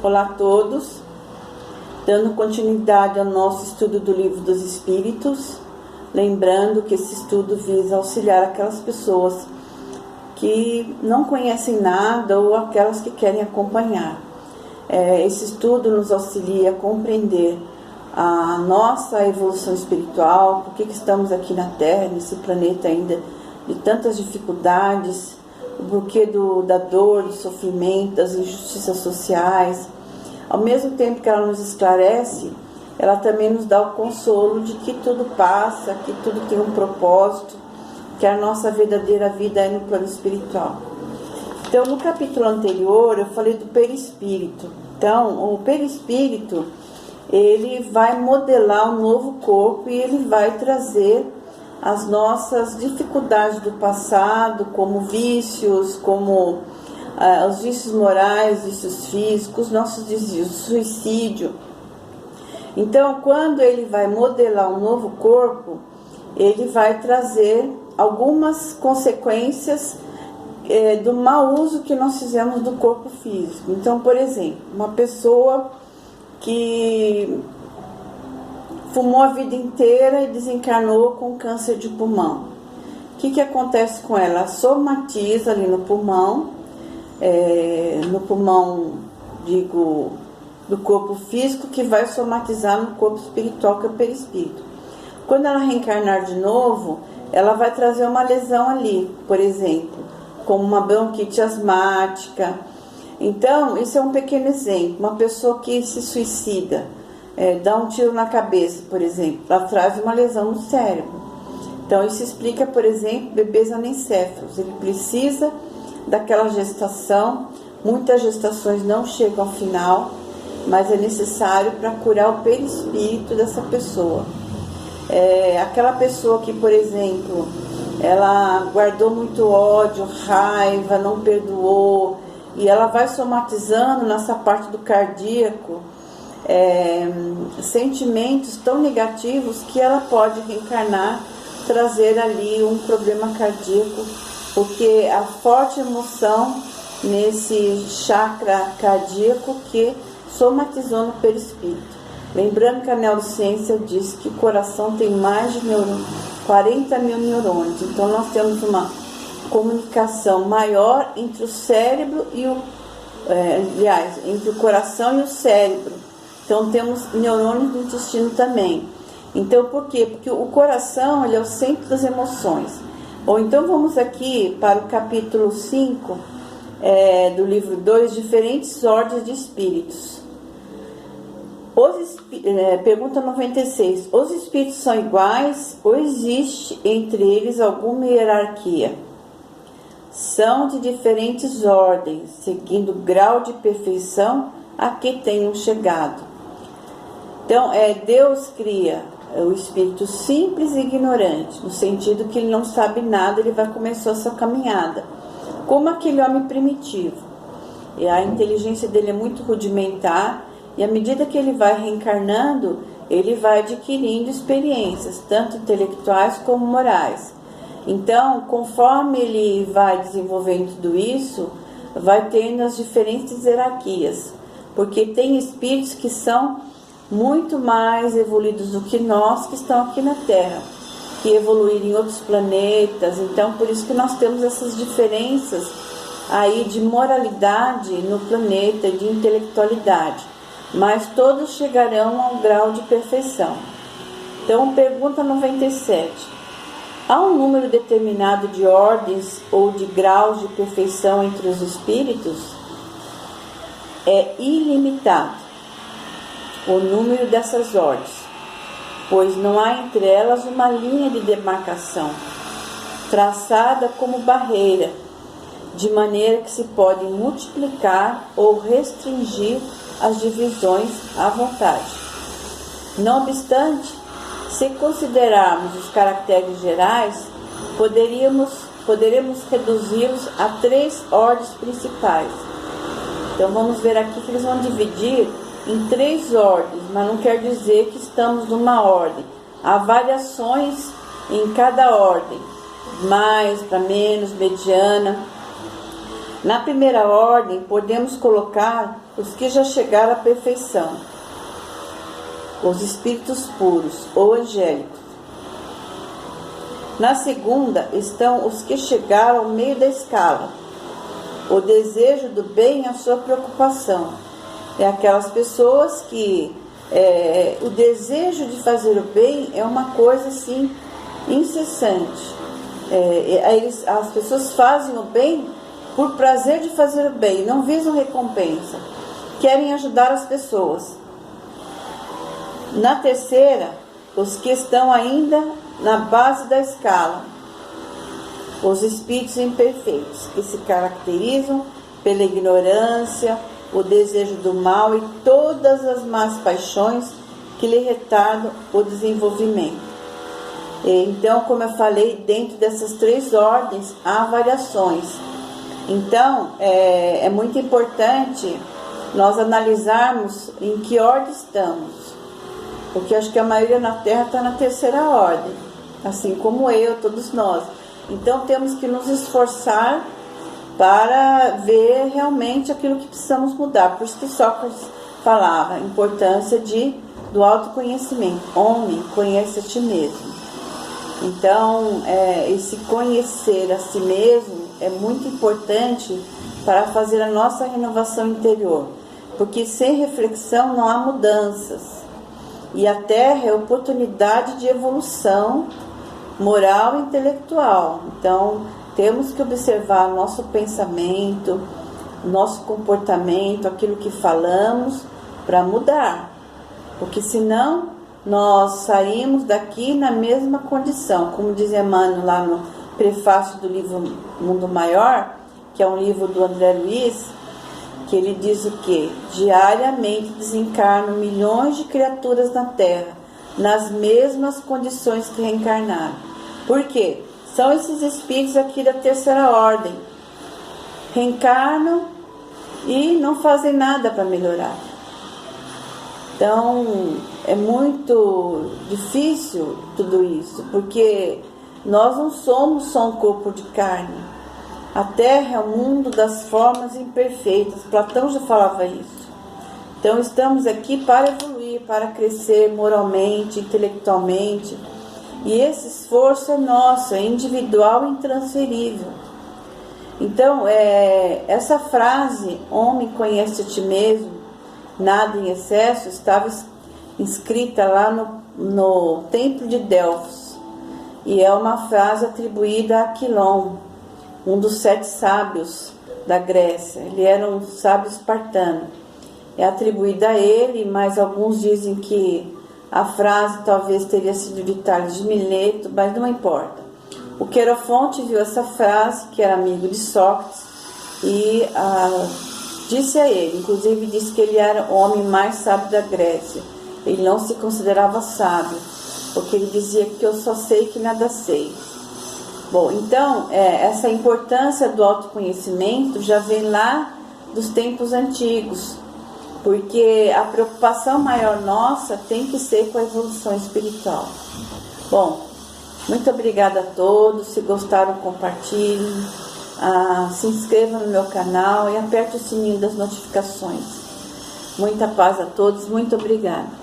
Olá a todos, dando continuidade ao nosso estudo do Livro dos Espíritos, lembrando que esse estudo visa auxiliar aquelas pessoas que não conhecem nada ou aquelas que querem acompanhar. Esse estudo nos auxilia a compreender a nossa evolução espiritual, por que estamos aqui na Terra, nesse planeta ainda de tantas dificuldades, o porquê da dor, do sofrimento, das injustiças sociais. Ao mesmo tempo que ela nos esclarece, ela também nos dá o consolo de que tudo passa, que tudo tem um propósito, que a nossa verdadeira vida é no plano espiritual. Então, no capítulo anterior, eu falei do perispírito. Então, o perispírito, ele vai modelar um novo corpo e ele vai trazer as nossas dificuldades do passado, como vícios, como os vícios morais, vícios físicos, nossos desvios, suicídio. Então, quando ele vai modelar um novo corpo, ele vai trazer algumas consequências do mau uso que nós fizemos do corpo físico. Então, por exemplo, uma pessoa que fumou a vida inteira e desencarnou com câncer de pulmão. O que acontece com ela? Ela somatiza ali no pulmão, digo, do corpo físico, que vai somatizar no corpo espiritual, que é o perispírito. Quando ela reencarnar de novo, ela vai trazer uma lesão ali, por exemplo, como uma bronquite asmática. Então, isso é um pequeno exemplo. Uma pessoa que se suicida, dá um tiro na cabeça, por exemplo, ela traz uma lesão no cérebro. Então, isso explica, por exemplo, bebês anencéfalos. Ele precisa daquela gestação. Muitas gestações não chegam ao final, mas é necessário para curar o perispírito dessa pessoa. Aquela pessoa que, por exemplo, ela guardou muito ódio, raiva, não perdoou, e ela vai somatizando nessa parte do cardíaco sentimentos tão negativos que ela pode reencarnar, trazer ali um problema cardíaco, porque a forte emoção nesse chakra cardíaco que somatizou no perispírito. Lembrando que a neurociência diz que o coração tem mais de 40 mil neurônios, então nós temos uma comunicação maior entre o cérebro e entre o coração e o cérebro. Então temos neurônios do intestino também. Então por quê? Porque o coração, ele é o centro das emoções. Ou então vamos aqui para o capítulo 5 do livro 2, diferentes ordens de espíritos. Pergunta 96. Os espíritos são iguais ou existe entre eles alguma hierarquia? São de diferentes ordens, seguindo o grau de perfeição a que tenham chegado. Então, Deus cria o espírito simples e ignorante, no sentido que ele não sabe nada, ele vai começar a sua caminhada, como aquele homem primitivo. E a inteligência dele é muito rudimentar, e à medida que ele vai reencarnando, ele vai adquirindo experiências, tanto intelectuais como morais. Então, conforme ele vai desenvolvendo tudo isso, vai tendo as diferentes hierarquias, porque tem espíritos que são muito mais evoluídos do que nós que estão aqui na Terra, que evoluíram em outros planetas. Então, por isso que nós temos essas diferenças aí de moralidade no planeta, de intelectualidade, mas todos chegarão a um grau de perfeição. Então, pergunta 97. Há um número determinado de ordens ou de graus de perfeição entre os espíritos? É ilimitado o número dessas ordens, pois não há entre elas uma linha de demarcação, traçada como barreira, de maneira que se podem multiplicar ou restringir as divisões à vontade. Não obstante, se considerarmos os caracteres gerais, poderemos reduzi-los a 3 ordens principais. Então vamos ver aqui que eles vão dividir em 3 ordens, mas não quer dizer que estamos numa ordem. Há variações em cada ordem, mais para menos, mediana. Na primeira ordem, podemos colocar os que já chegaram à perfeição, os espíritos puros ou angélicos. Na segunda estão os que chegaram ao meio da escala. O desejo do bem é a sua preocupação. É aquelas pessoas que o desejo de fazer o bem é uma coisa assim incessante. As pessoas fazem o bem por prazer de fazer o bem, não visam recompensa, querem ajudar as pessoas. Na terceira, os que estão ainda na base da escala, os espíritos imperfeitos, que se caracterizam pela ignorância, o desejo do mal e todas as más paixões que lhe retardam o desenvolvimento. Então, como eu falei, dentro dessas três ordens há variações. Então, é muito importante nós analisarmos em que ordem estamos, porque acho que a maioria na Terra está na terceira ordem, assim como eu, todos nós. Então, temos que nos esforçar para ver realmente aquilo que precisamos mudar. Por isso que Sócrates falava a importância do autoconhecimento. Homem, conhece a ti mesmo. Então, esse conhecer a si mesmo é muito importante para fazer a nossa renovação interior, porque sem reflexão não há mudanças. E a Terra é oportunidade de evolução moral e intelectual. Então, temos que observar nosso pensamento, nosso comportamento, aquilo que falamos, para mudar. Porque senão nós saímos daqui na mesma condição. Como diz Emmanuel lá no prefácio do livro Mundo Maior, que é um livro do André Luiz, que ele diz o quê? Diariamente desencarnam milhões de criaturas na Terra, nas mesmas condições que reencarnaram. Por quê? São esses espíritos aqui da terceira ordem. Reencarnam e não fazem nada para melhorar. Então, é muito difícil tudo isso, porque nós não somos só um corpo de carne. A Terra é o mundo das formas imperfeitas. Platão já falava isso. Então, estamos aqui para evoluir, para crescer moralmente, intelectualmente. E esse esforço é nosso, é individual e intransferível. Então, essa frase, homem conhece a ti mesmo, nada em excesso, estava inscrita lá no Templo de Delfos. E é uma frase atribuída a Quilon, um dos 7 sábios da Grécia. Ele era um sábio espartano. É atribuída a ele, mas alguns dizem que a frase talvez teria sido de Tales de Mileto, mas não importa. O Querofonte viu essa frase, que era amigo de Sócrates, e disse a ele, inclusive disse que ele era o homem mais sábio da Grécia. Ele não se considerava sábio, porque ele dizia que eu só sei que nada sei. Bom, então, essa importância do autoconhecimento já vem lá dos tempos antigos, porque a preocupação maior nossa tem que ser com a evolução espiritual. Bom, muito obrigada a todos. Se gostaram, compartilhem, se inscrevam no meu canal e aperte o sininho das notificações. Muita paz a todos, muito obrigada.